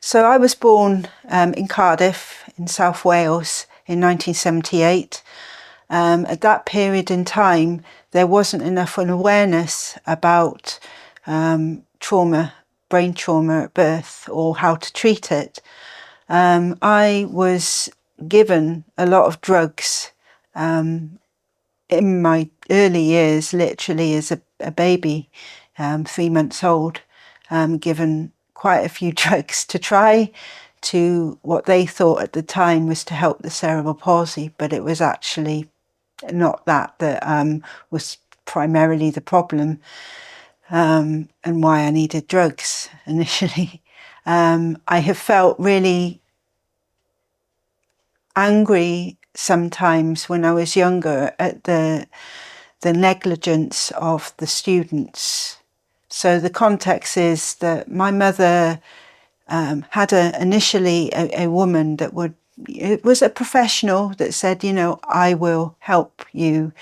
So I was born in Cardiff in South Wales in 1978. At that period in time, there wasn't enough an awareness about trauma, brain trauma at birth, or how to treat it. I was given a lot of drugs in my early years, literally as a baby, 3 months old, given quite a few drugs to try to what they thought at the time was to help the cerebral palsy, but it was actually not that was primarily the problem, and why I needed drugs initially. I have felt really angry sometimes when I was younger at the negligence of the students. So the context is that my mother had initially a woman that it was a professional that said, I will help you,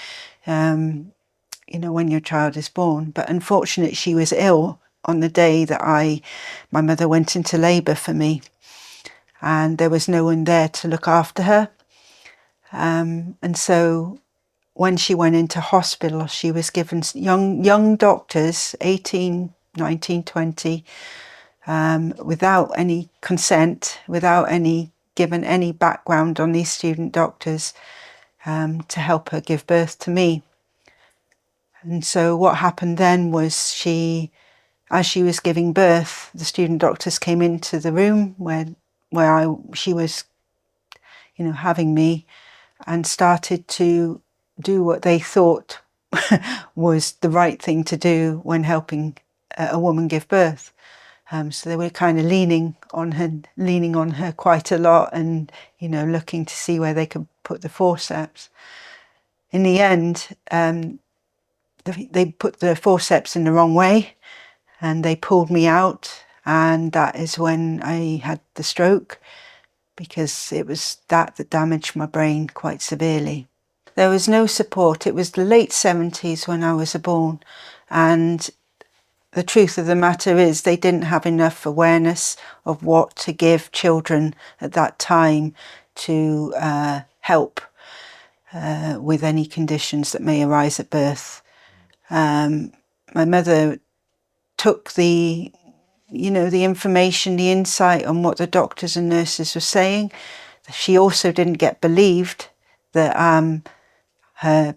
when your child is born. But unfortunately, she was ill on the day that my mother went into labour for me, and there was no one there to look after her. And so when she went into hospital, she was given young doctors, 18, 19, 20, without any consent, without given any background on these student doctors, to help her give birth to me. And so what happened then was as she was giving birth, the student doctors came into the room where she was, having me, and started to do what they thought was the right thing to do when helping a woman give birth. So they were kind of leaning on her quite a lot, and looking to see where they could put the forceps. In the end, they put the forceps in the wrong way, and they pulled me out, and that is when I had the stroke, because it was that damaged my brain quite severely. There was no support. It was the late 70s when I was born, and the truth of the matter is they didn't have enough awareness of what to give children at that time to help with any conditions that may arise at birth. My mother took the information, the insight on what the doctors and nurses were saying. She also didn't get believed that her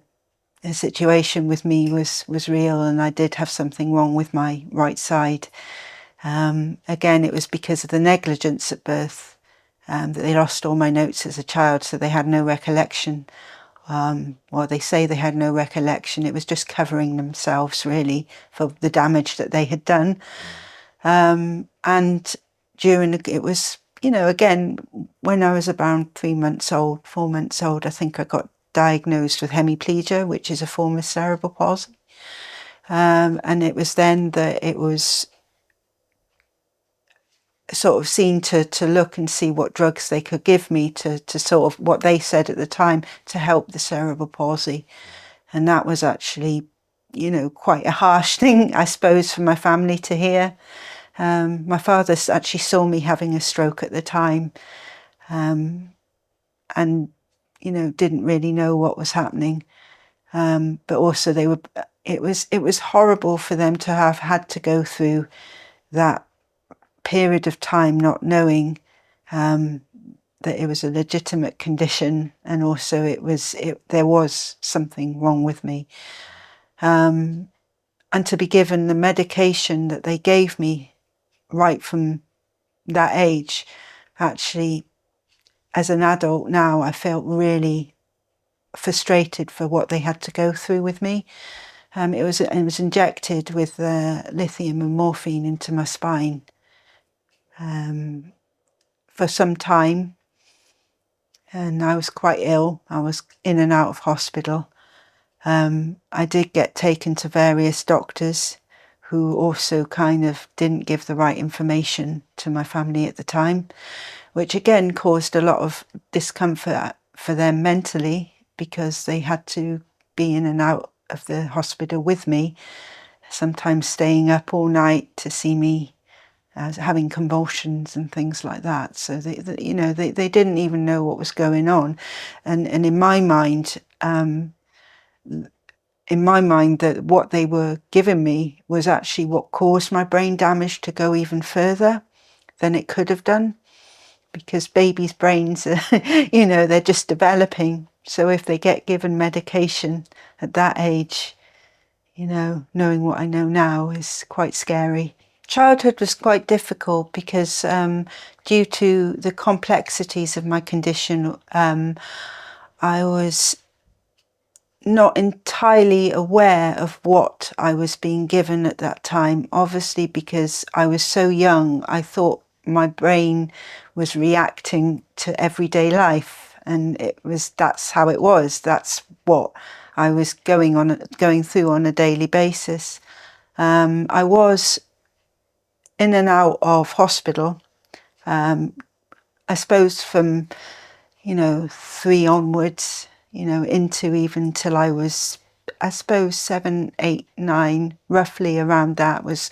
situation with me was real, and I did have something wrong with my right side. Again, it was because of the negligence at birth, that they lost all my notes as a child, so they had no recollection. Well, they say they had no recollection. It was just covering themselves, really, for the damage that they had done. And it was, again, when I was around 3 months old, 4 months old, I think I got diagnosed with hemiplegia, which is a form of cerebral palsy. And it was then that it was sort of seen to look and see what drugs they could give me to sort of what they said at the time to help the cerebral palsy. And that was actually, quite a harsh thing, I suppose, for my family to hear. My father actually saw me having a stroke at the time, and, didn't really know what was happening. But also it was horrible for them to have had to go through that period of time not knowing that it was a legitimate condition, and also there was something wrong with me. And to be given the medication that they gave me right from that age, actually, as an adult now, I felt really frustrated for what they had to go through with me. It was injected with lithium and morphine into my spine for some time, and I was quite ill. I was in and out of hospital. I did get taken to various doctors who also kind of didn't give the right information to my family at the time, which again caused a lot of discomfort for them mentally, because they had to be in and out of the hospital with me, sometimes staying up all night to see me having convulsions and things like that. So they didn't even know what was going on, and in my mind, that what they were giving me was actually what caused my brain damage to go even further than it could have done, because babies' brains are, they're just developing. So if they get given medication at that age, knowing what I know now is quite scary. Childhood was quite difficult because due to the complexities of my condition, I was not entirely aware of what I was being given at that time. Obviously, because I was so young, I thought my brain was reacting to everyday life, and that's how it was. That's what I was going through on a daily basis. I was in and out of hospital, I suppose from 3 onwards, into even till I was, I suppose, 7, 8, 9, roughly around that was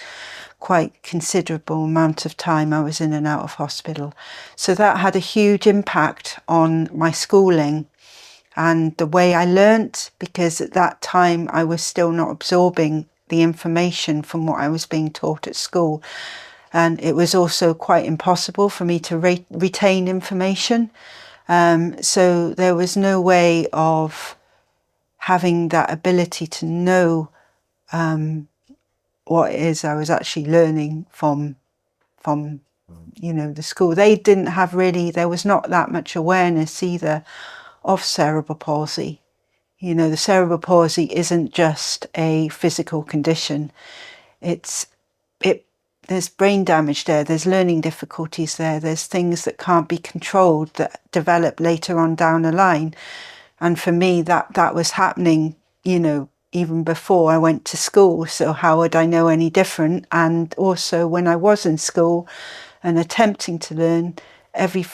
quite considerable amount of time I was in and out of hospital. So that had a huge impact on my schooling and the way I learnt, because at that time I was still not absorbing the information from what I was being taught at school. And it was also quite impossible for me to retain information. So there was no way of having that ability to know what it is I was actually learning from the school. They didn't have there was not that much awareness either of cerebral palsy. The cerebral palsy isn't just a physical condition. There's brain damage there, there's learning difficulties there's things that can't be controlled that develop later on down the line. And for me, that was happening, even before I went to school. So how would I know any different? And also when I was in school and attempting to learn, every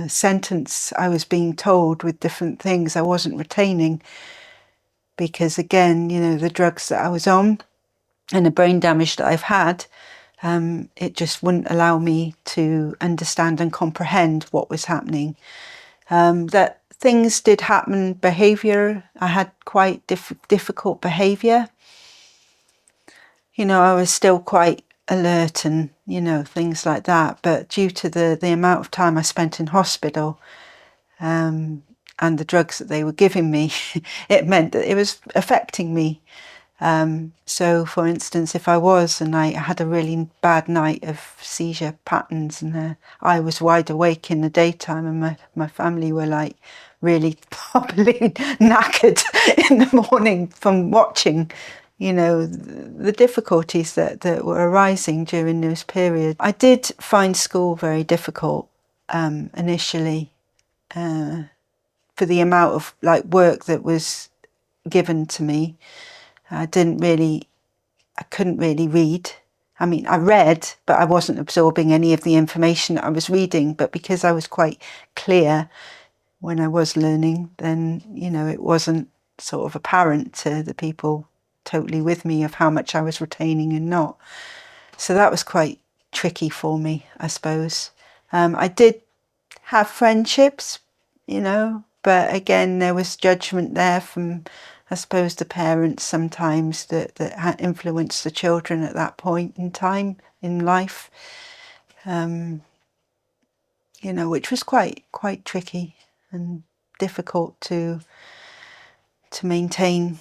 sentence I was being told with different things I wasn't retaining, because again, the drugs that I was on and the brain damage that I've had, it just wouldn't allow me to understand and comprehend what was happening. That things did happen, behaviour, I had quite difficult behaviour. I was still quite alert and, things like that. But due to the amount of time I spent in hospital, and the drugs that they were giving me, it meant that it was affecting me. So for instance, if I had a really bad night of seizure patterns and I was wide awake in the daytime and my family were like really properly knackered in the morning from watching, the difficulties that were arising during those periods. I did find school very difficult initially, for the amount of work that was given to me. I couldn't really read. I mean, I read, but I wasn't absorbing any of the information that I was reading. But because I was quite clear when I was learning, then, it wasn't sort of apparent to the people totally with me of how much I was retaining and not. So that was quite tricky for me, I suppose. I did have friendships, but again, there was judgment there from, I suppose, the parents sometimes that influenced the children at that point in time in life, which was quite tricky and difficult to maintain.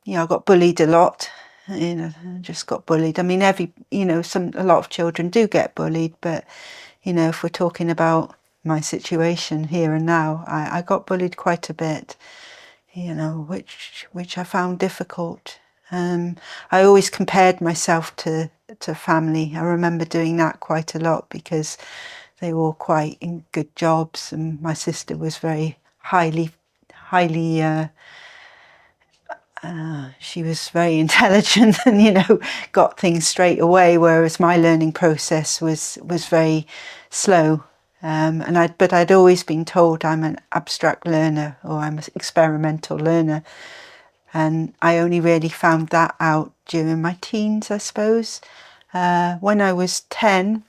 I got bullied a lot. I just got bullied. I mean, a lot of children do get bullied, but if we're talking about my situation here and now, I got bullied quite a bit, which I found difficult. I always compared myself to family. I remember doing that quite a lot because they were all quite in good jobs, and my sister was very highly. She was very intelligent and got things straight away, whereas my learning process was very slow. But I'd always been told I'm an abstract learner or I'm an experimental learner. And I only really found that out during my teens, I suppose. When I was 10,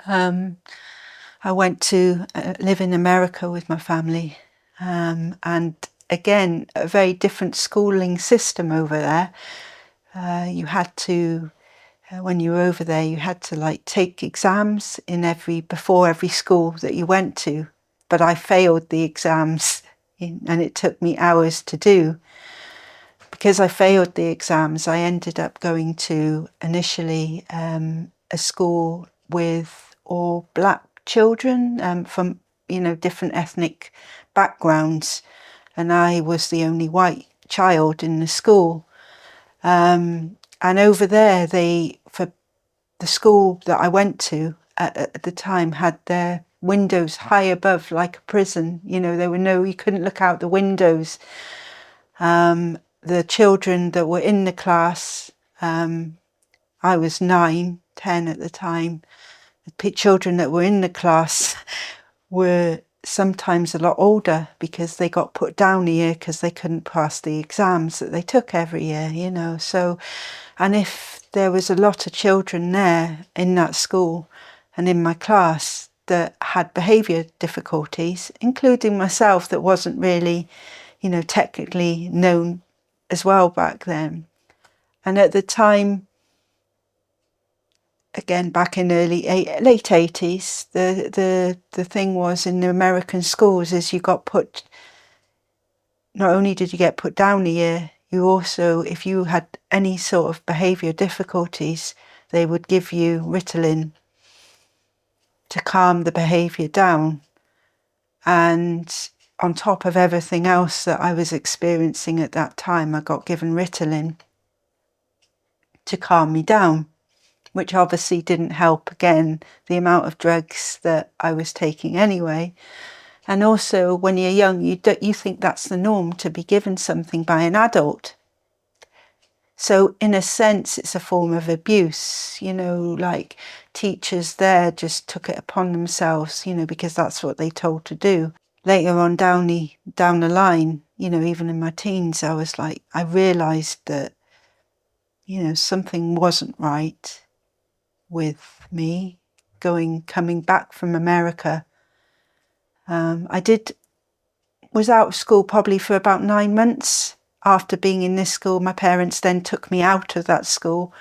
I went to live in America with my family. And again, a very different schooling system over there. You had to, when you were over there, you had to like take exams before every school that you went to. But I failed the exams and it took me hours to do. Because I failed the exams, I ended up going to initially a school with all black children from different ethnic backgrounds, and I was the only white child in the school. And over there, for the school that I went to at the time had their windows high above like a prison. You couldn't look out the windows. The children that were in the class, I was 9, 10 at the time. The children that were in the class were sometimes a lot older because they got put down a year because they couldn't pass the exams that they took every year, So, and if there was a lot of children there in that school and in my class that had behaviour difficulties, including myself, that wasn't really, technically known as well back then. And at the time, again, back in late 80s, the thing was in the American schools is not only did you get put down a year, you also, if you had any sort of behaviour difficulties, they would give you Ritalin to calm the behaviour down. And on top of everything else that I was experiencing at that time, I got given Ritalin to calm me down, which obviously didn't help, again, the amount of drugs that I was taking anyway. And also, when you're young, you think that's the norm, to be given something by an adult. So in a sense, it's a form of abuse, like teachers there just took it upon themselves, because that's what they told to do. Later on down the line, even in my teens, I realised that, something wasn't right with me coming back from America. I was out of school probably for about 9 months. After being in this school, my parents then took me out of that school,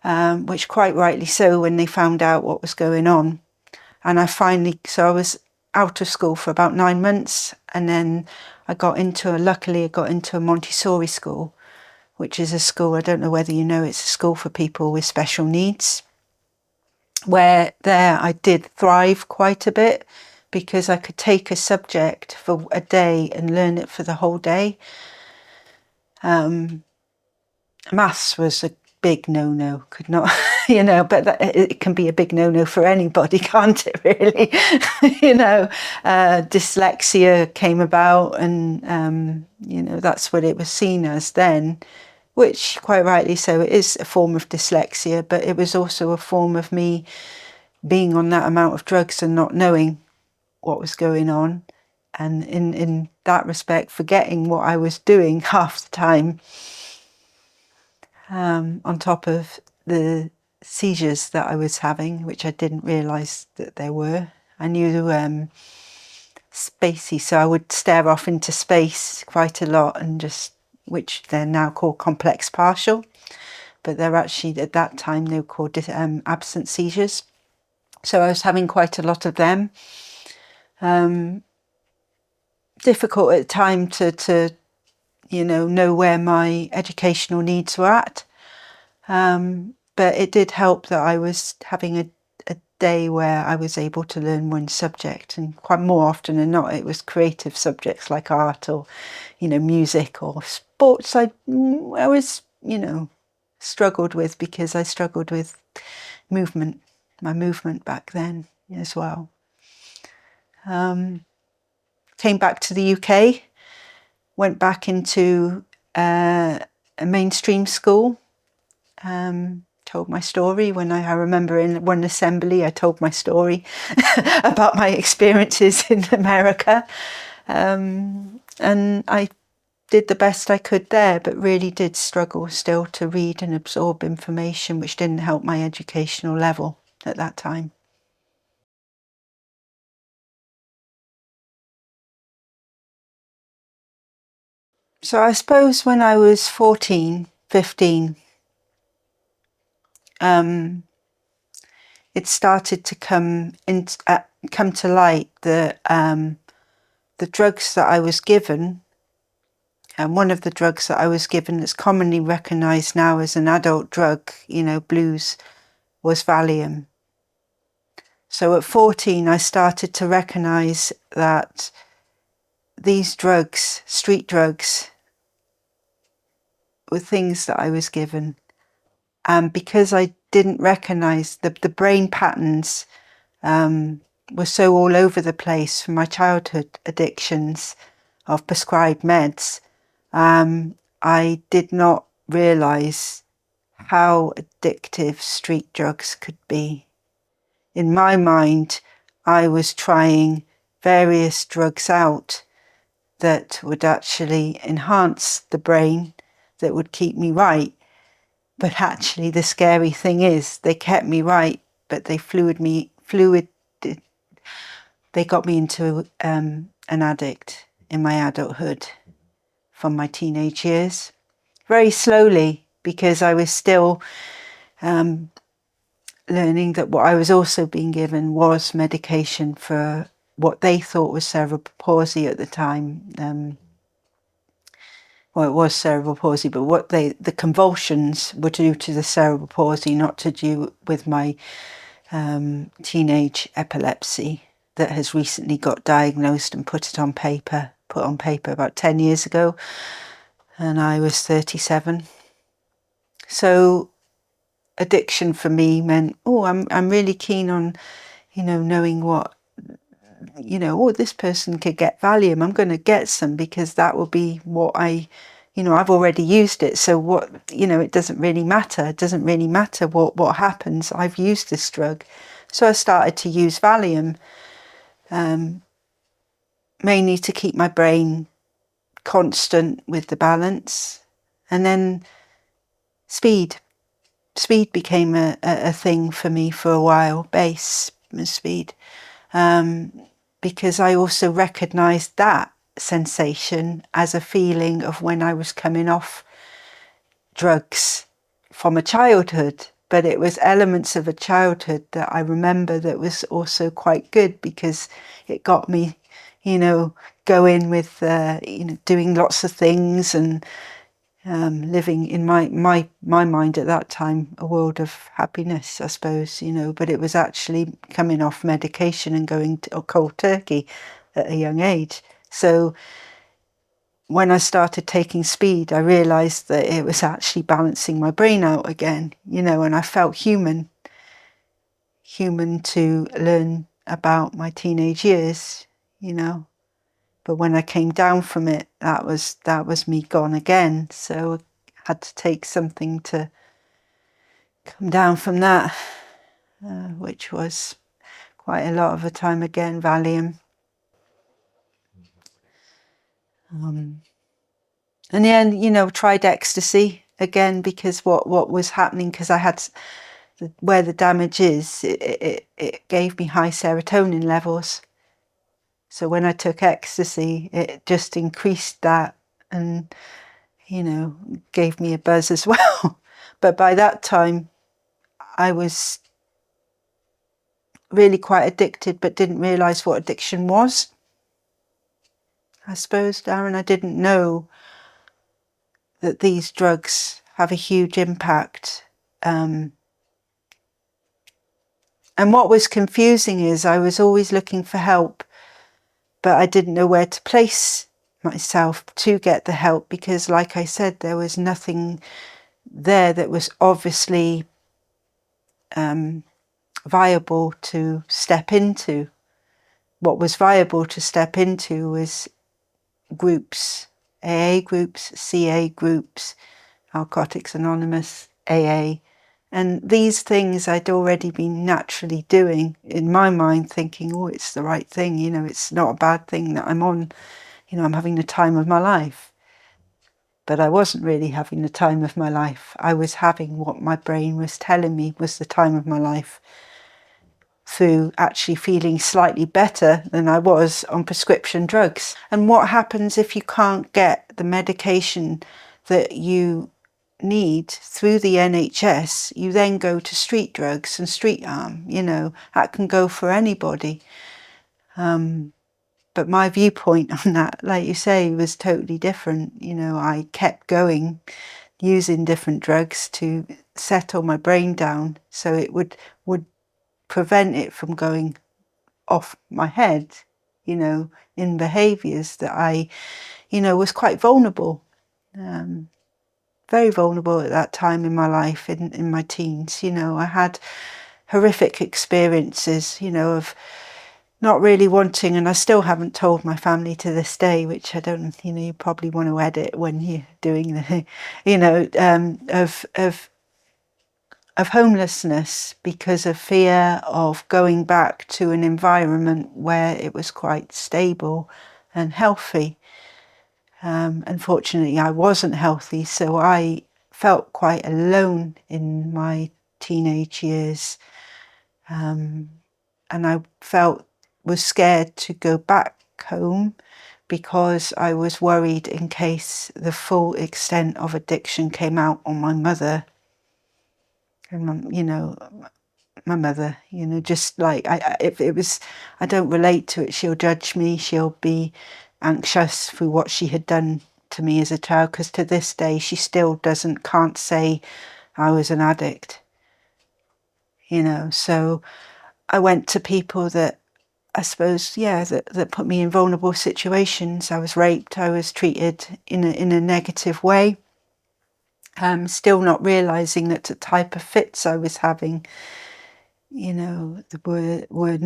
which quite rightly so when they found out what was going on. And so I was out of school for about 9 months, and then luckily I got into a Montessori school, which is a school, I don't know whether you know, it's a school for people with special needs, where there I did thrive quite a bit because I could take a subject for a day and learn it for the whole day. Maths was a big no-no, could not, but it can be a big no-no for anybody, can't it, really? Dyslexia came about, and, that's what it was seen as then, which quite rightly so, it is a form of dyslexia, but it was also a form of me being on that amount of drugs and not knowing what was going on. And in that respect, forgetting what I was doing half the time, on top of the seizures that I was having, which I didn't realise that there were. I knew spacey, so I would stare off into space quite a lot, which they're now called complex partial, but they're actually, at that time, they were called absent seizures. So I was having quite a lot of them. Difficult at the time to know where my educational needs were at. But it did help that I was having a day where I was able to learn one subject, and quite more often than not, it was creative subjects like art or, music or sports. I was, struggled with, because I struggled with my movement back then as well. Came back to the UK, went back into a mainstream school, told my story. I remember in one assembly, I told my story about my experiences in America. And I did the best I could there, but really did struggle still to read and absorb information, which didn't help my educational level at that time. So I suppose when I was 14, 15, it started to come to light that the drugs that I was given, and one of the drugs that I was given that's commonly recognised now as an adult drug, blues, was Valium. So at 14, I started to recognise that these drugs, street drugs, were things that I was given. And because I didn't recognise the brain patterns were so all over the place from my childhood addictions of prescribed meds, I did not realise how addictive street drugs could be. In my mind, I was trying various drugs out that would actually enhance the brain, that would keep me right. But actually the scary thing is they kept me right, but they they got me into an addict in my adulthood from my teenage years. Very slowly, because I was still learning that what I was also being given was medication for what they thought was cerebral palsy at the time. Well, it was cerebral palsy, but what the convulsions were due to the cerebral palsy, not to do with my teenage epilepsy that has recently got diagnosed and put on paper about 10 years ago, and I was 37. So addiction for me meant, I'm really keen on, knowing what, this person could get Valium. I'm going to get some because that will be what I've already used it. So what, it doesn't really matter. It doesn't really matter what happens. I've used this drug. So I started to use Valium, mainly to keep my brain constant with the balance. And then speed became a thing for me for a while, bass and speed, because I also recognised that sensation as a feeling of when I was coming off drugs from a childhood, but it was elements of a childhood that I remember that was also quite good because it got me, going with, doing lots of things and living in my mind at that time a world of happiness, I suppose, but it was actually coming off medication and going to cold turkey at a young age. So when I started taking speed, I realised that it was actually balancing my brain out again, and I felt human to learn about my teenage years, But when I came down from it, that was me gone again. So I had to take something to come down from that, which was quite a lot of the time again, Valium. And then, tried ecstasy again because what was happening, because I had, where the damage is, it gave me high serotonin levels. So when I took ecstasy, it just increased that and, gave me a buzz as well. But by that time, I was really quite addicted, but didn't realise what addiction was. I suppose, Darren, I didn't know that these drugs have a huge impact. And what was confusing is I was always looking for help, but I didn't know where to place myself to get the help because, like I said, there was nothing there that was obviously viable to step into. What was viable to step into was groups, AA groups, CA groups, Narcotics Anonymous, AA. And these things I'd already been naturally doing in my mind, thinking, it's the right thing, it's not a bad thing that I'm on, I'm having the time of my life. but I wasn't really having the time of my life. I was having what my brain was telling me was the time of my life, through actually feeling slightly better than I was on prescription drugs. And what happens if you can't get the medication that you need through the NHS? You then go to street drugs and street harm. You know, that can go for anybody. But my viewpoint on that, like you say, was totally different. You know, I kept going, using different drugs to settle my brain down so it would prevent it from going off my head, you know, in behaviours that I, you know, was quite vulnerable, very vulnerable at that time in my life, in my teens. You know, I had horrific experiences, you know, of not really wanting, and I still haven't told my family to this day, which I don't, you know, you probably want to edit when you're doing the, you know, of homelessness, because of fear of going back to an environment where it was quite stable and healthy. Unfortunately, I wasn't healthy, so I felt quite alone in my teenage years, and I was scared to go back home because I was worried in case the full extent of addiction came out on my mother. And, you know, my mother, you know, just like, if it was, I don't relate to it. She'll judge me. She'll be anxious for what she had done to me as a child, because to this day she still can't say I was an addict, you know. So I went to people that, I suppose, yeah, that put me in vulnerable situations. I was raped. I was treated in a negative way. Still not realising that the type of fits I was having, you know, were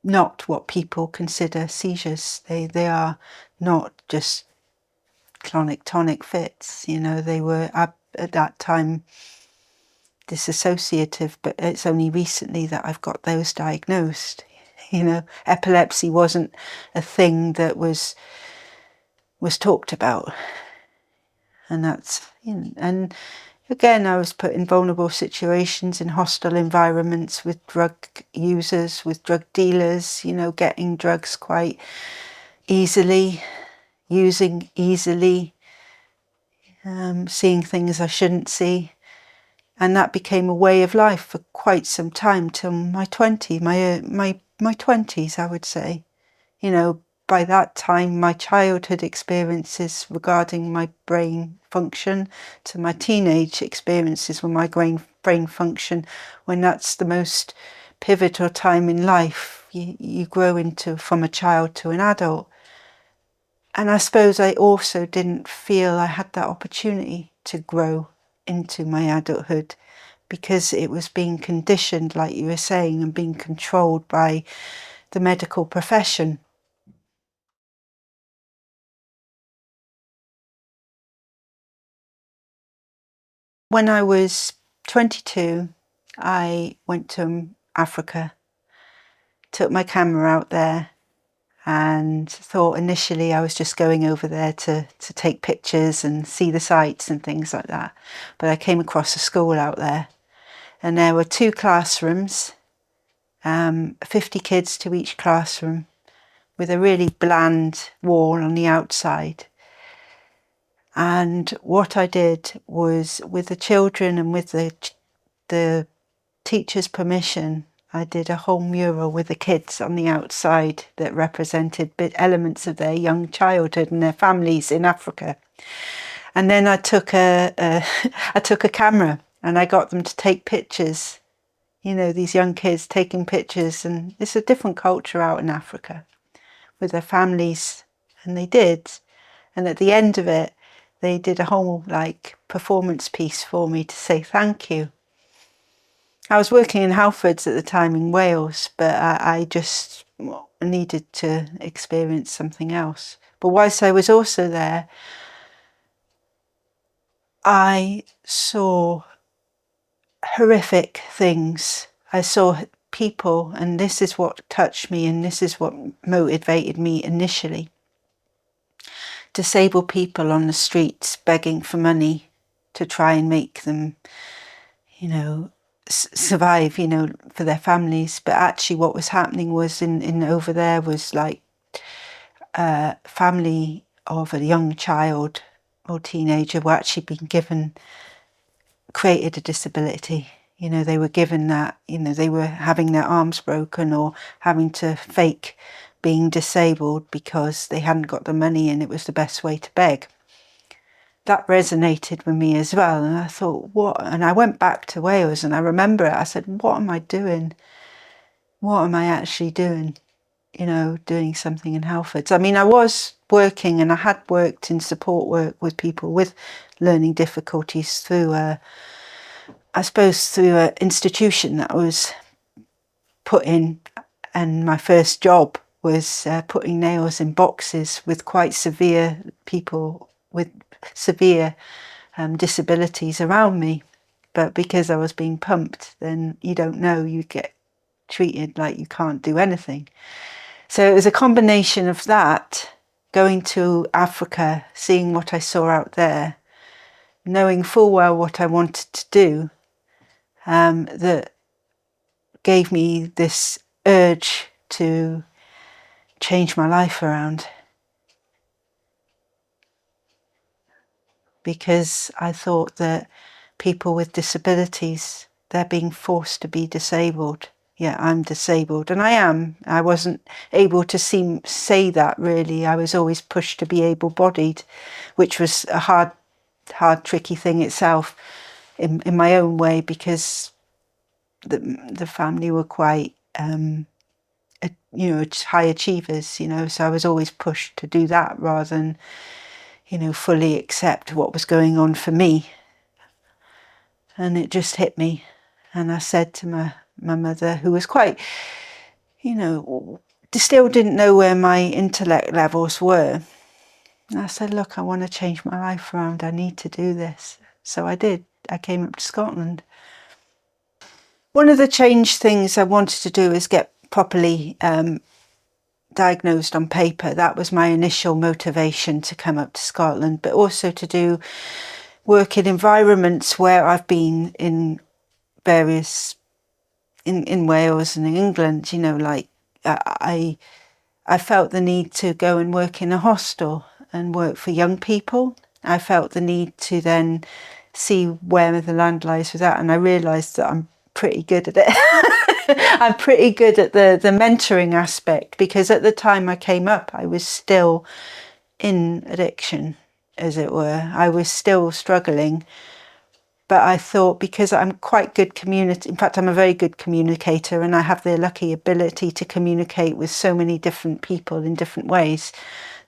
not what people consider seizures. They are not just clonic-tonic fits. You know, they were at that time dissociative, but it's only recently that I've got those diagnosed. You know, epilepsy wasn't a thing that was talked about, and that's, you know, and again, I was put in vulnerable situations, in hostile environments with drug users, with drug dealers, you know, getting drugs quite easily, using easily, seeing things I shouldn't see. And that became a way of life for quite some time, till my 20s, I would say. You know, by that time, my childhood experiences regarding my brain function to my teenage experiences with my brain function, when that's the most pivotal time in life. You grow from a child to an adult. And I suppose I also didn't feel I had that opportunity to grow into my adulthood, because it was being conditioned, like you were saying, and being controlled by the medical profession. When I was 22, I went to Africa, took my camera out there, and thought initially I was just going over there to take pictures and see the sights and things like that. But I came across a school out there, and there were 2 classrooms, 50 kids to each classroom, with a really bland wall on the outside. And what I did was, with the children and with the teacher's permission, I did a whole mural with the kids on the outside that represented elements of their young childhood and their families in Africa. And then I took I took a camera and I got them to take pictures. You know, these young kids taking pictures, and it's a different culture out in Africa with their families, and they did. And at the end of it, they did a whole performance piece for me to say thank you. I was working in Halfords at the time in Wales, but I just needed to experience something else. But whilst I was also there, I saw horrific things. I saw people, and this is what touched me, and this is what motivated me initially, disabled people on the streets begging for money to try and make them, survive, for their families. But actually what was happening was in over there was like a family of a young child or teenager were actually being created a disability. They were given that, they were having their arms broken or having to fake being disabled because they hadn't got the money and it was the best way to beg. That resonated with me as well. And I thought, what? And I went back to Wales and I remember it. I said, what am I doing? What am I actually doing? Doing something in Halfords. I mean, I was working and I had worked in support work with people with learning difficulties through an institution that I was put in. And my first job was putting nails in boxes with quite severe people with severe disabilities around me. But because I was being pumped, then you don't know, you get treated like you can't do anything. So it was a combination of that, going to Africa, seeing what I saw out there, knowing full well what I wanted to do, that gave me this urge to change my life around. Because I thought that people with disabilities, they're being forced to be disabled. Yeah, I'm disabled, and I am. I wasn't able to say that really. I was always pushed to be able-bodied, which was a hard, tricky thing itself in my own way, because the family were quite, high achievers, so I was always pushed to do that rather than, fully accept what was going on for me. And it just hit me. And I said to my mother, who was quite, still didn't know where my intellect levels were. And I said, look, I want to change my life around. I need to do this. So I did. I came up to Scotland. One of the change things I wanted to do is get properly diagnosed on paper. That was my initial motivation to come up to Scotland, but also to do work in environments where I've been in various, in Wales and in England, like I felt the need to go and work in a hostel and work for young people. I felt the need to then see where the land lies with that, and I realised that I'm pretty good at it. I'm pretty good at the mentoring aspect, because at the time I came up, I was still in addiction, as it were. I was still struggling. But I thought, because I'm quite good in fact, I'm a very good communicator, and I have the lucky ability to communicate with so many different people in different ways,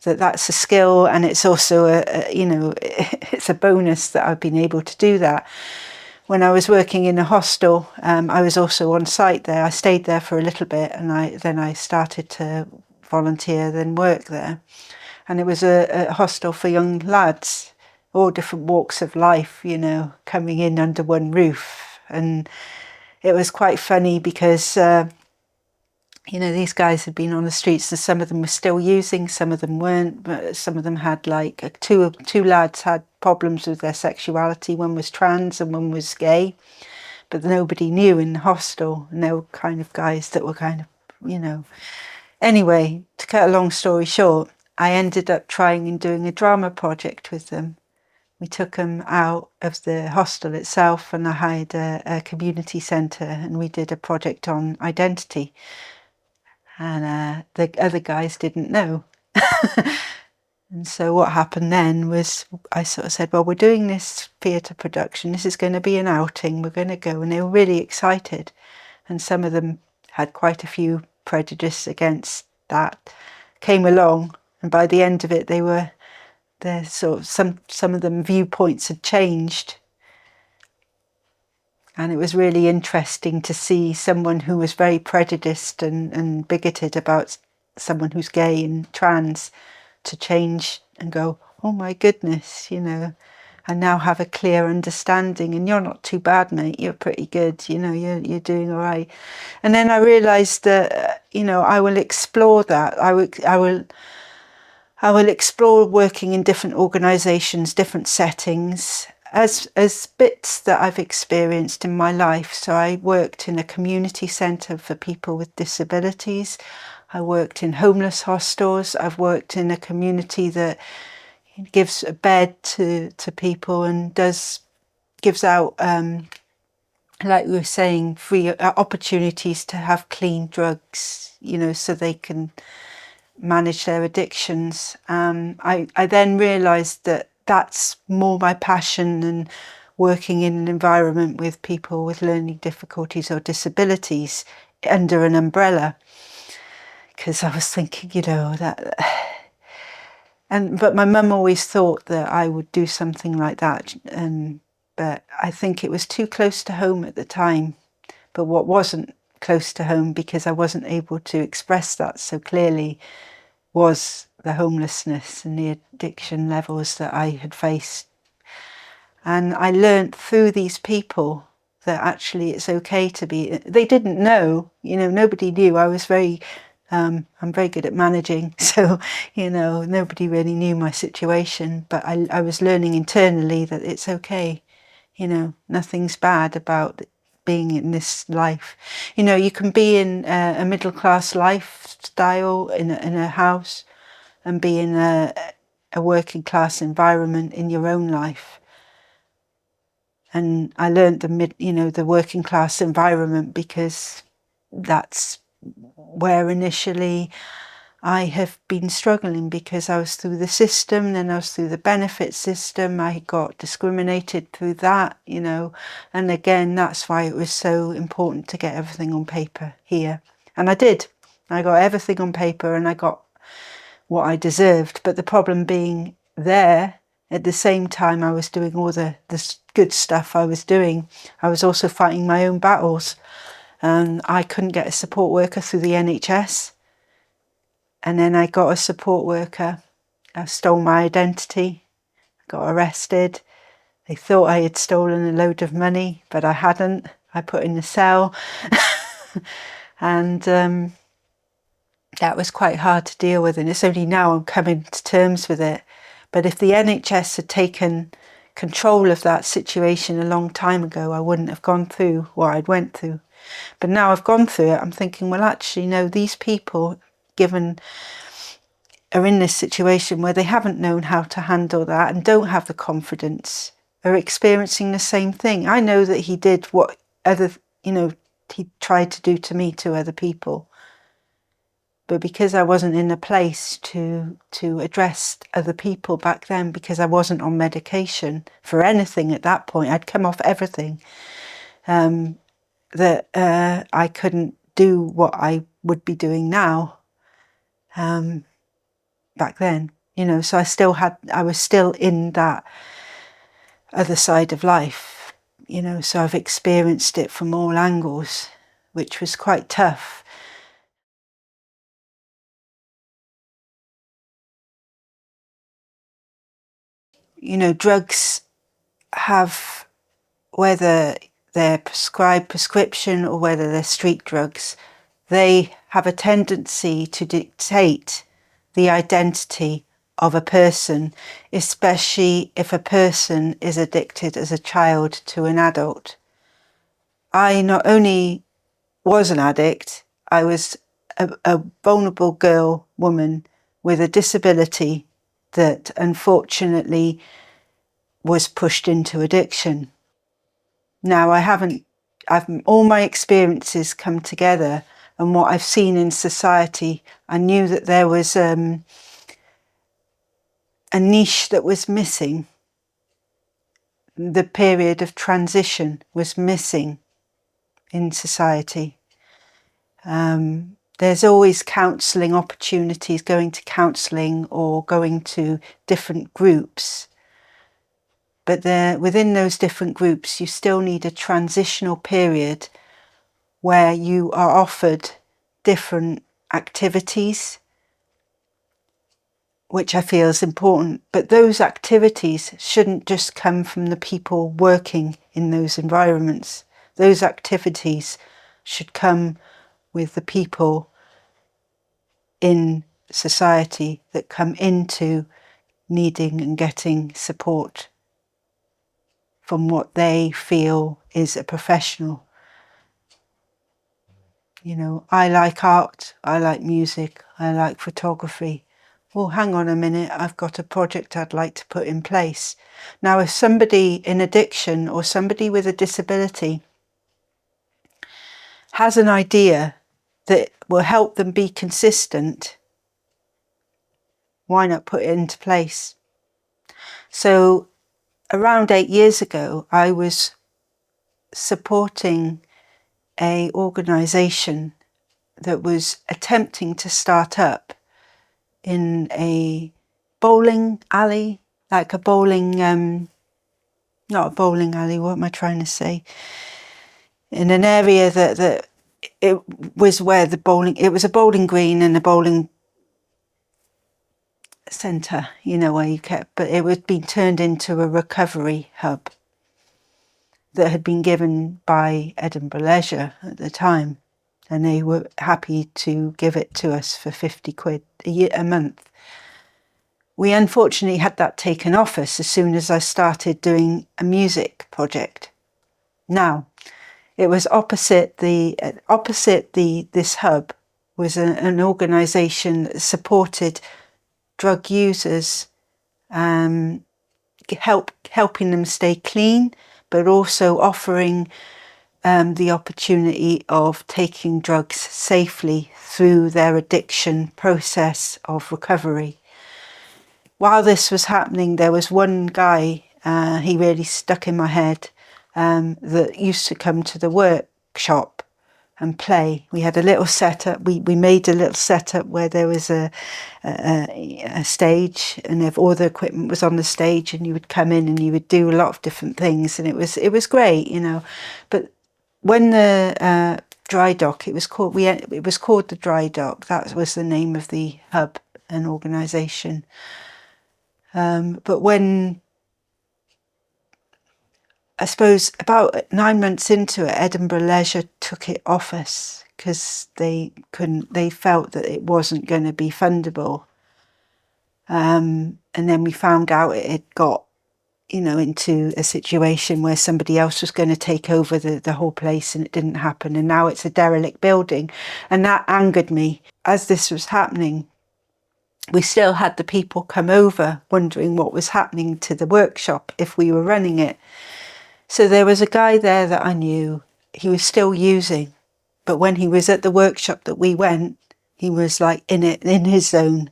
that's a skill, and it's also it's a bonus that I've been able to do that. When I was working in a hostel, I was also on site there. I stayed there for a little bit, and then I started to volunteer, then work there. And it was a hostel for young lads, all different walks of life, coming in under one roof. And it was quite funny because, these guys had been on the streets, and some of them were still using, some of them weren't, but some of them had two lads had problems with their sexuality. One was trans and one was gay, but nobody knew in the hostel, and they were kind of guys that were kind of, Anyway, to cut a long story short, I ended up trying and doing a drama project with them. We took them out of the hostel itself, and I hired a community centre, and we did a project on identity. And the other guys didn't know. And so what happened then was I sort of said, well, we're doing this theatre production. This is going to be an outing. We're going to go. And they were really excited. And some of them had quite a few prejudice against that, came along. And by the end of it, some of them viewpoints had changed. And it was really interesting to see someone who was very prejudiced and bigoted about someone who's gay and trans to change and go, oh my goodness, I now have a clear understanding, and you're not too bad, mate, you're pretty good, you're doing all right. And then I realised that, I will explore that. I I will explore working in different organisations, different settings, as bits that I've experienced in my life. So I worked in a community centre for people with disabilities. I worked in homeless hostels. I've worked in a community that gives a bed to people and gives out, like we were saying, free opportunities to have clean drugs, so they can manage their addictions. I then realised that that's more my passion than working in an environment with people with learning difficulties or disabilities under an umbrella. Because I was thinking, that... But my mum always thought that I would do something like that. But I think it was too close to home at the time. But what wasn't close to home, because I wasn't able to express that so clearly, was the homelessness and the addiction levels that I had faced. And I learnt through these people that actually it's okay to be... They didn't know, nobody knew. I was I'm very good at managing, so, nobody really knew my situation. But I was learning internally that it's okay, nothing's bad about being in this life. You can be in a middle-class lifestyle in a house and be in a working-class environment in your own life. And I learned the working-class environment because that's where initially I have been struggling, because I was through the system, then I was through the benefit system, I got discriminated through that, and again, that's why it was so important to get everything on paper here. And I did. I got everything on paper and I got what I deserved. But the problem being there, at the same time I was doing all the good stuff I was doing, I was also fighting my own battles. And I couldn't get a support worker through the NHS. And then I got a support worker. I stole my identity, got arrested. They thought I had stolen a load of money, but I hadn't. I put in a cell. And that was quite hard to deal with. And it's only now I'm coming to terms with it. But if the NHS had taken control of that situation a long time ago, I wouldn't have gone through what I'd went through. But now I've gone through it, I'm thinking, well, actually, no, these people are in this situation where they haven't known how to handle that and don't have the confidence, are experiencing the same thing. I know that he did what he tried to do to me to other people. But because I wasn't in a place to address other people back then, because I wasn't on medication for anything at that point, I'd come off everything, that I couldn't do what I would be doing now back then. So I was still in that other side of life, so I've experienced it from all angles, which was quite tough. Drugs have, whether they're prescribed prescription or whether they're street drugs, they have a tendency to dictate the identity of a person, especially if a person is addicted as a child to an adult. I not only was an addict, I was a vulnerable woman with a disability that unfortunately was pushed into addiction. Now all my experiences come together, and what I've seen in society, I knew that there was a niche that was missing. The period of transition was missing in society. There's always counselling opportunities, going to counselling or going to different groups. But within those different groups, you still need a transitional period where you are offered different activities, which I feel is important. But those activities shouldn't just come from the people working in those environments. Those activities should come with the people in society that come into needing and getting support from what they feel is a professional. You know, I like art, I like music, I like photography. Well, hang on a minute, I've got a project I'd like to put in place. Now, if somebody in addiction or somebody with a disability has an idea that will help them be consistent, why not put it into place? So around 8 years ago, I was supporting an organisation that was attempting to start up in a bowling alley, like a bowling, not a bowling alley, what am I trying to say? In an area that it was where the bowling, it was a bowling green and a bowling centre, you know, where you kept, but it was being turned into a recovery hub that had been given by Edinburgh Leisure at the time. And they were happy to give it to us for 50 quid a month. We unfortunately had that taken off us as soon as I started doing a music project. Now, it was opposite this hub was an organisation that supported drug users, helping them stay clean, but also offering the opportunity of taking drugs safely through their addiction process of recovery. While this was happening, there was one guy, he really stuck in my head, that used to come to the workshop and play. We had a little setup. We made a little setup where there was a stage, and if all the equipment was on the stage, and you would come in and you would do a lot of different things, and it was great, you know. But when the dry dock, it was called the Dry Dock. That was the name of the hub and organisation. But when, I suppose about 9 months into it, Edinburgh Leisure took it off us because they felt that it wasn't going to be fundable. And then we found out it had got, you know, into a situation where somebody else was going to take over the whole place, and it didn't happen. And now it's a derelict building. And that angered me. As this was happening, we still had the people come over wondering what was happening to the workshop if we were running it. So there was a guy there that I knew. He was still using, but when he was at the workshop that we went, he was like in his zone,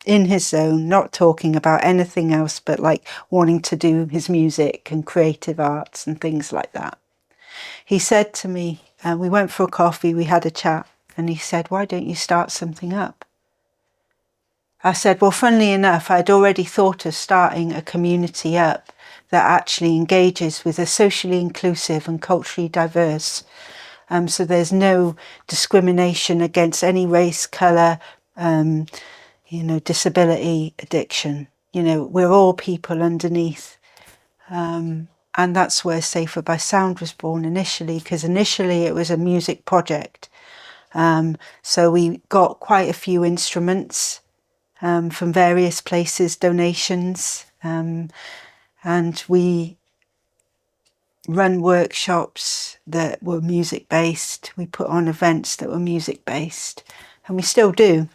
not talking about anything else, but like wanting to do his music and creative arts and things like that. He said to me, we went for a coffee, we had a chat, and he said, "Why don't you start something up?" I said, well, funnily enough, I'd already thought of starting a community up that actually engages with a socially inclusive and culturally diverse. So there's no discrimination against any race, colour, you know, disability, addiction. You know, we're all people underneath. And that's where Safer by Sound was born initially, because initially it was a music project. So we got quite a few instruments from various places, donations, and we run workshops that were music based. We put on events that were music based, and we still do.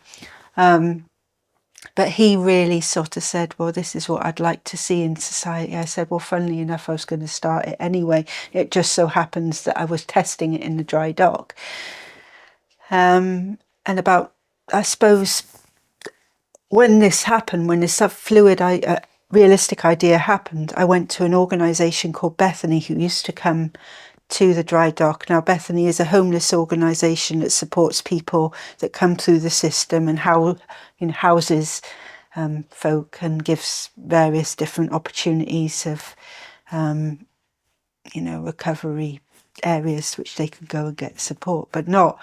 But he really sort of said, well, this is what I'd like to see in society. I said, well, funnily enough, I was going to start it anyway. It just so happens that I was testing it in the dry dock. And about, I suppose, when this happened, when this fluid, realistic idea happened, I went to an organisation called Bethany, who used to come to the dry dock. Now, Bethany is a homeless organisation that supports people that come through the system and houses folk and gives various different opportunities of, recovery areas which they can go and get support, but not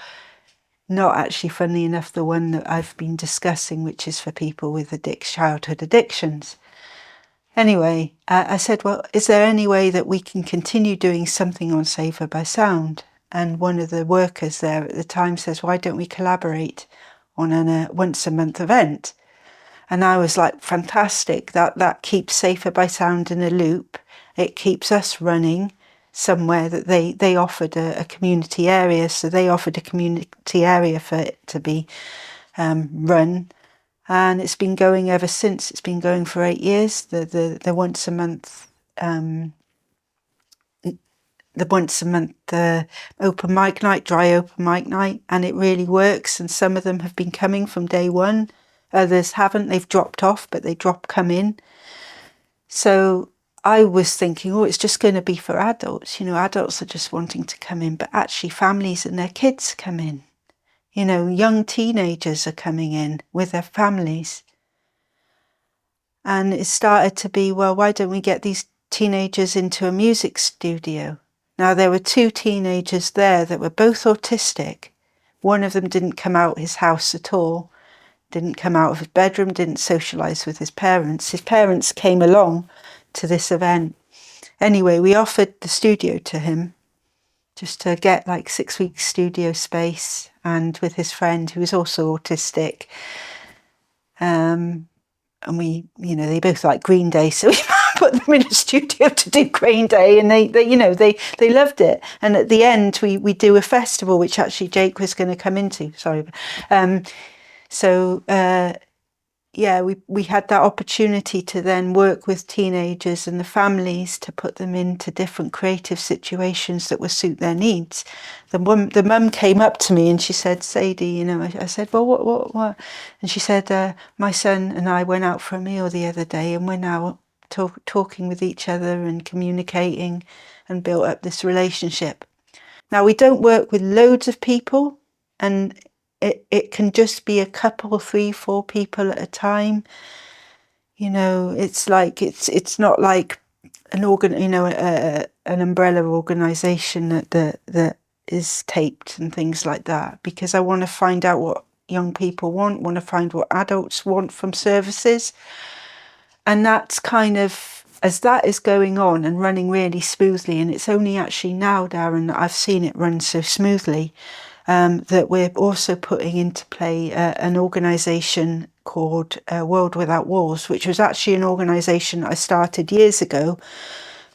actually, funnily enough, the one that I've been discussing, which is for people with childhood addictions. Anyway, I said, well, is there any way that we can continue doing something on Safer by Sound? And one of the workers there at the time says, why don't we collaborate on a once a month event. And I was like, fantastic, that keeps Safer by Sound in a loop. It keeps us running somewhere that they offered a community area. So they offered a community area for it to be run. And it's been going ever since. It's been going for 8 years, the once a month open mic night, dry open mic night, and it really works. And some of them have been coming from day one. Others haven't. They've dropped off, but they come in. So I was thinking, it's just going to be for adults. Adults are just wanting to come in, but actually families and their kids come in. Young teenagers are coming in with their families. And it started to be, well, why don't we get these teenagers into a music studio? Now, there were 2 teenagers there that were both autistic. One of them didn't come out his house at all, didn't come out of his bedroom, didn't socialise with his parents. His parents came along to this event. Anyway, we offered the studio to him just to get like 6 weeks studio space, and with his friend who was also autistic. And we, they both like Green Day, so we put them in a studio to do Green Day, and they loved it. And at the end, we do a festival, which actually Jake was going to come into. Sorry, we had that opportunity to then work with teenagers and the families to put them into different creative situations that would suit their needs. The mum came up to me and she said, Sadie, I said, well, what? And she said, my son and I went out for a meal the other day, and we're now talking with each other and communicating and built up this relationship. Now, we don't work with loads of people, and it can just be a couple, 3, 4 people at a time. It's like it's not like an umbrella organisation that is taped and things like that, because I want to find out what young people want to find what adults want from services. And that's kind of, as that is going on and running really smoothly, and it's only actually now, Darren, that I've seen it run so smoothly, that we're also putting into play an organisation called World Without Walls, which was actually an organisation I started years ago,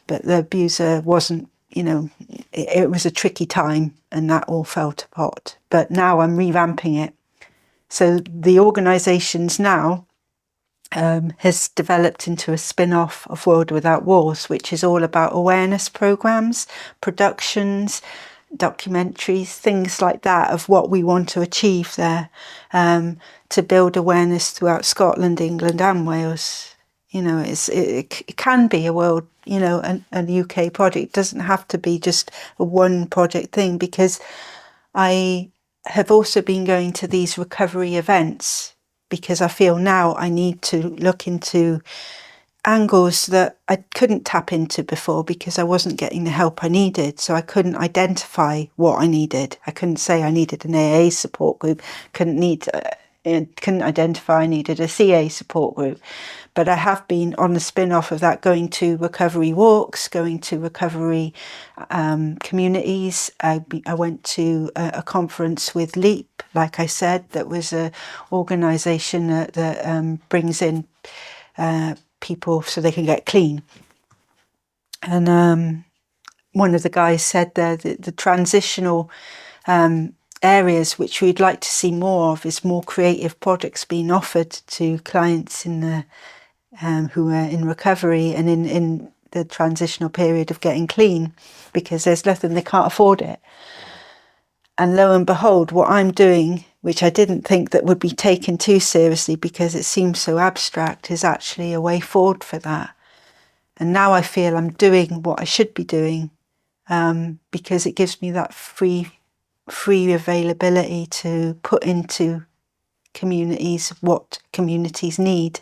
but the abuser wasn't, it was a tricky time and that all fell to pot. But now I'm revamping it. So the organisations now has developed into a spin-off of World Without Walls, which is all about awareness programmes, productions, documentaries, things like that, of what we want to achieve there, to build awareness throughout Scotland, England and Wales. It can be a world, a UK project. It doesn't have to be just a one project thing, because I have also been going to these recovery events because I feel now I need to look into angles that I couldn't tap into before because I wasn't getting the help I needed. So I couldn't identify what I needed. I couldn't say I needed an AA support group, couldn't identify I needed a CA support group. But I have been on the spin-off of that, going to recovery walks, going to recovery communities. I went to a conference with LEAP, like I said, that was an organisation that brings in people so they can get clean. And one of the guys said there that the transitional areas which we'd like to see more of is more creative projects being offered to clients in the who are in recovery and in the transitional period of getting clean, because there's nothing, they can't afford it. And lo and behold, what I'm doing, which I didn't think that would be taken too seriously because it seems so abstract, is actually a way forward for that. And now I feel I'm doing what I should be doing, because it gives me that free availability to put into communities what communities need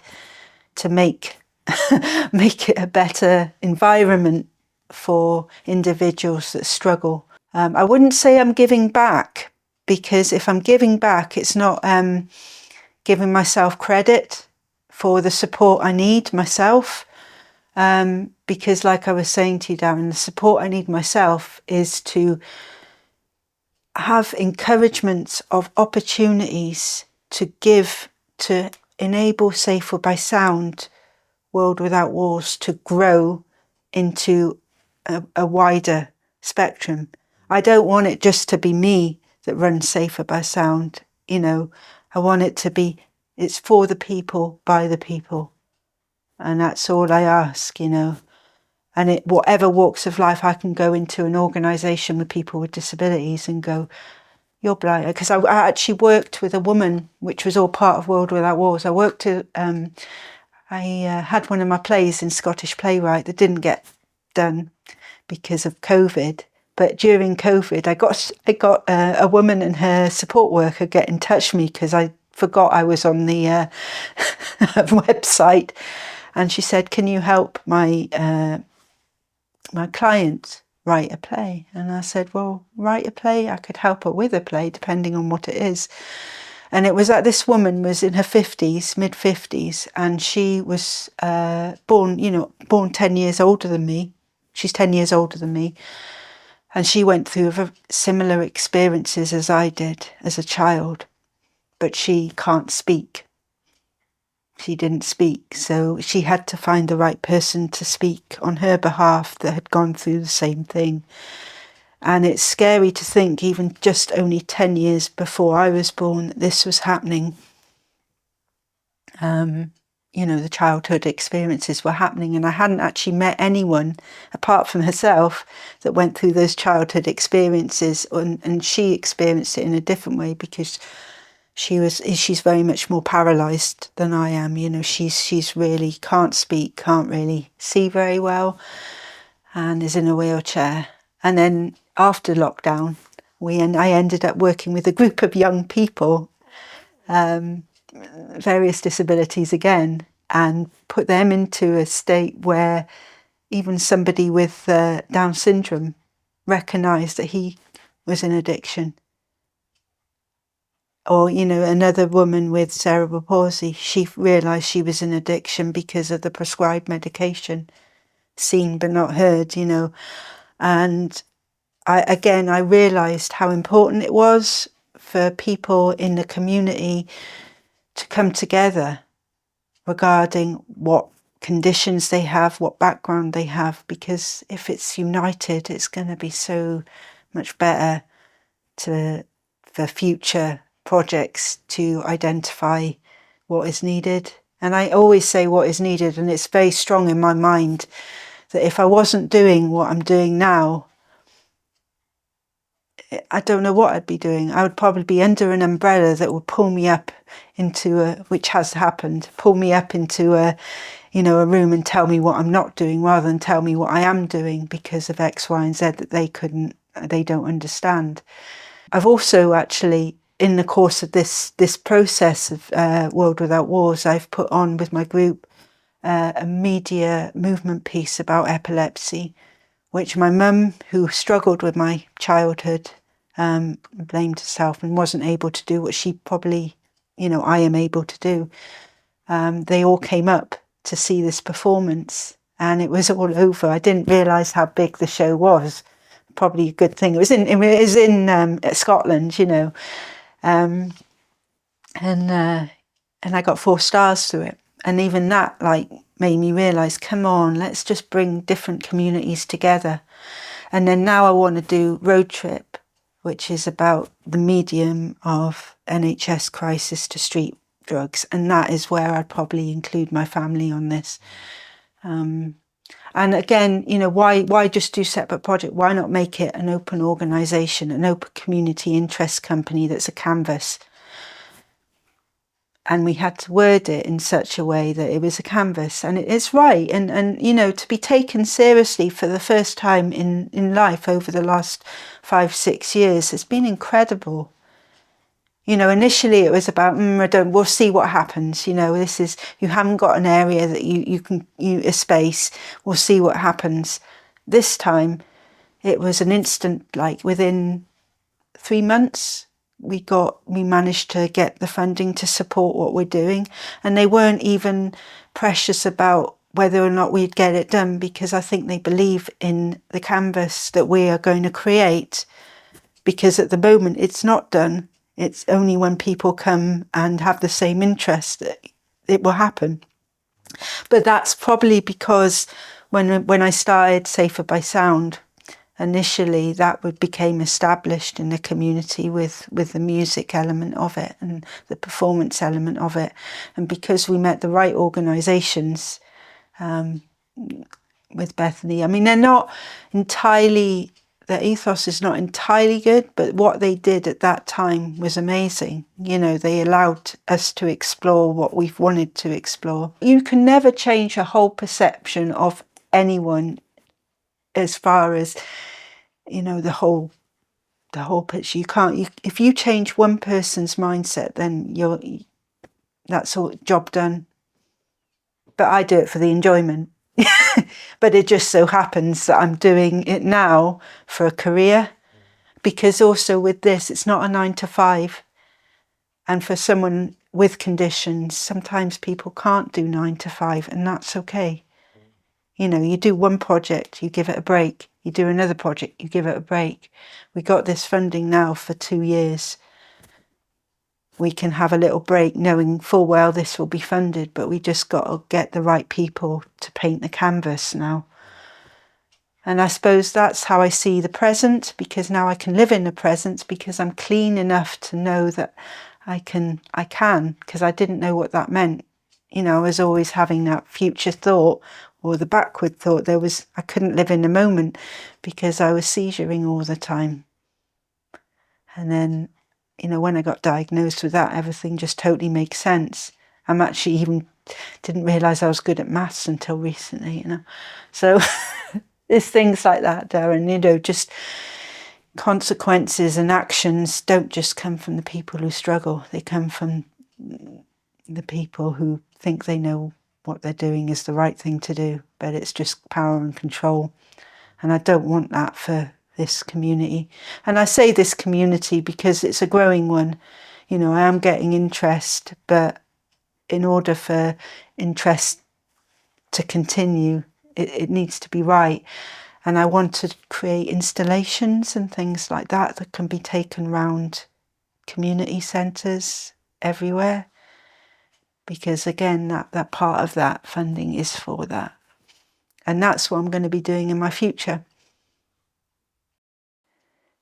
to make it a better environment for individuals that struggle. I wouldn't say I'm giving back, because if I'm giving back, it's not giving myself credit for the support I need myself. Because like I was saying to you, Darren, the support I need myself is to have encouragements of opportunities to enable Safer by Sound World Without Walls to grow into a wider spectrum. I don't want it just to be me that runs Safer by Sound, you know. I want it to be, it's for the people, by the people. And that's all I ask, you know. And whatever walks of life, I can go into an organisation with people with disabilities and go, you're blind. Because I actually worked with a woman, which was all part of World Without Walls. I had one of my plays in Scottish Playwright that didn't get done because of COVID. But during COVID, I got a woman and her support worker get in touch with me because I forgot I was on the website, and she said, "Can you help my client write a play?" And I said, "Well, write a play. I could help her with a play, depending on what it is." And it was that this woman was in her 50s, mid-50s, and she was born 10 years older than me. She's 10 years older than me. And she went through similar experiences as I did as a child, but she can't speak. She didn't speak, so she had to find the right person to speak on her behalf that had gone through the same thing. And it's scary to think, even just only 10 years before I was born, that this was happening. The childhood experiences were happening, and I hadn't actually met anyone apart from herself that went through those childhood experiences, and she experienced it in a different way because she's very much more paralysed than I am. You know, she's really can't speak, can't really see very well, and is in a wheelchair. And then after lockdown, I ended up working with a group of young people, various disabilities again, and put them into a state where even somebody with Down syndrome recognised that he was in addiction. Or, another woman with cerebral palsy, she realised she was in addiction because of the prescribed medication, seen but not heard, And I realised how important it was for people in the community to come together regarding what conditions they have, what background they have, because if it's united, it's going to be so much better for future projects to identify what is needed. And I always say what is needed, and it's very strong in my mind that if I wasn't doing what I'm doing now, I don't know what I'd be doing. I would probably be under an umbrella that would pull me up which has happened, pull me up into a room and tell me what I'm not doing rather than tell me what I am doing because of X, Y, and Z that they don't understand. I've also actually, in the course of this process of World Without Walls, I've put on with my group a media movement piece about epilepsy, which my mum, who struggled with my childhood, blamed herself and wasn't able to do what she probably, I am able to do. They all came up to see this performance, and it was all over. I didn't realise how big the show was. Probably a good thing. It was in Scotland, and I got 4 stars through it. And even that made me realise, come on, let's just bring different communities together. And then now I want to do Road Trip, which is about the medium of NHS crisis to street drugs. And that is where I'd probably include my family on this. And again, why just do separate project? Why not make it an open organisation, an open community interest company that's a canvas? And we had to word it in such a way that it was a canvas, and it is right. And to be taken seriously for the first time in life over the last 5-6 years has been incredible. Initially it was about, we'll see what happens. You haven't got an area that a space, we'll see what happens. This time it was an instant, within 3 months, we managed to get the funding to support what we're doing. And they weren't even precious about whether or not we'd get it done, because I think they believe in the canvas that we are going to create, because at the moment it's not done. It's only when people come and have the same interest that it will happen. But that's probably because when I started Safer by Sound, initially that became established in the community with the music element of it and the performance element of it. And because we met the right organisations with Bethany, I mean, they're not entirely, their ethos is not entirely good, but what they did at that time was amazing. You know, they allowed us to explore what we've wanted to explore. You can never change a whole perception of anyone as far as, you know, the whole picture. You can't, if you change one person's mindset, then that's all, job done. But I do it for the enjoyment. But it just so happens that I'm doing it now for a career, because also with this, it's not a 9 to 5. And for someone with conditions, sometimes people can't do 9 to 5, and that's okay. You know, you do one project, you give it a break. You do another project, you give it a break. We got this funding now for 2 years. We can have a little break knowing full well this will be funded, but we just got to get the right people to paint the canvas now. And I suppose that's how I see the present, because now I can live in the present because I'm clean enough to know that I can, because I didn't know what that meant. You know, I was always having that future thought or the backward thought. I couldn't live in the moment because I was seizuring all the time. And then, you know, when I got diagnosed with that, everything just totally makes sense. I'm actually even didn't realise I was good at maths until recently, you know. So there's things like that, Darren, you know, just consequences and actions don't just come from the people who struggle. They come from the people who think they know what they're doing is the right thing to do, but it's just power and control. And I don't want that for this community. And I say this community because it's a growing one. You know, I am getting interest, but in order for interest to continue, it needs to be right. And I want to create installations and things like that that can be taken round community centres everywhere. Because again, that part of that funding is for that. And that's what I'm going to be doing in my future.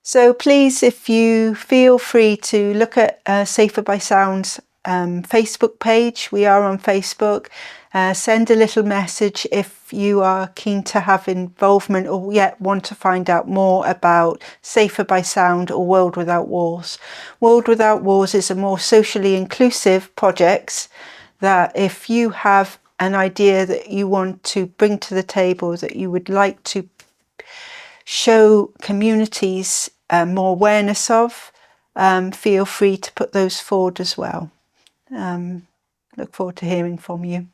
So please, if you feel free to look at Safer by Sound's Facebook page. We are on Facebook. Send a little message if you are keen to have involvement or yet want to find out more about Safer by Sound or World Without Walls. World Without Walls is a more socially inclusive project that if you have an idea that you want to bring to the table, that you would like to show communities more awareness of, feel free to put those forward as well. Look forward to hearing from you.